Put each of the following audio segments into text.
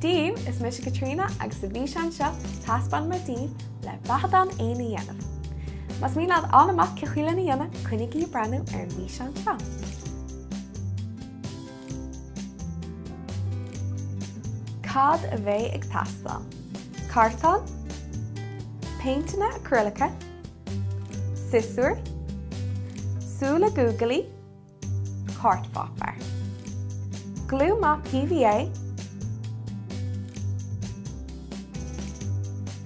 Díomh is mis Caitríona agus sa bhfíseán seo taispeánfaidh mar díomh le Beathadán Éan a dhéanamh. Mas mí leat anamach ce chuile na dhéanamh chuinnig í brenn ar an bhfíseán seo. Cad a bheith ag teastáil. Cartán, painteanna acrylica, sisúr, súla googly, cartfopper. Glue map PVA,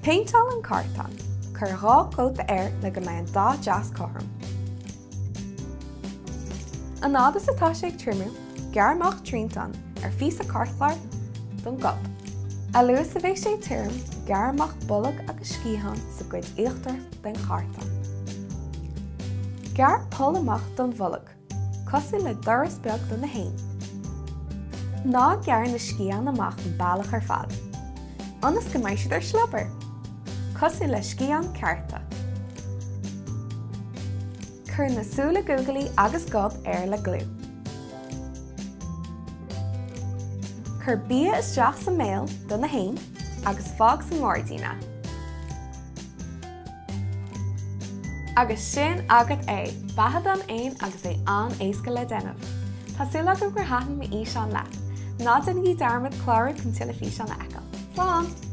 paintal an cartán, chur rá cóta air le go mbeidh an dá deas corm. An nád is atá sé ag trimú, gearmach tríntan ar fís a cartláir don gob. A luas a bheith sé trim, gearmach bullag agus scíhan sa gcuid éachtar den cartán. Gear pol amach don bhullag, cosú le doras beag don na hain. Ná gear na scían amach an bailach ar fad. Anas go mbeidh siad ar slobber. Cosú le scían carta. Chur na súla googly agus gob ar le glú. Chur bia isteach sa méil don na hain agus fág sa ngordína. Agus sin agat é, Beathadán Éan agus é an éasca le dhéanamh. Tásúla go gur haithim í seán leat, ná den í darmad clárad chun tuile fhíseán le eiceil. Slán!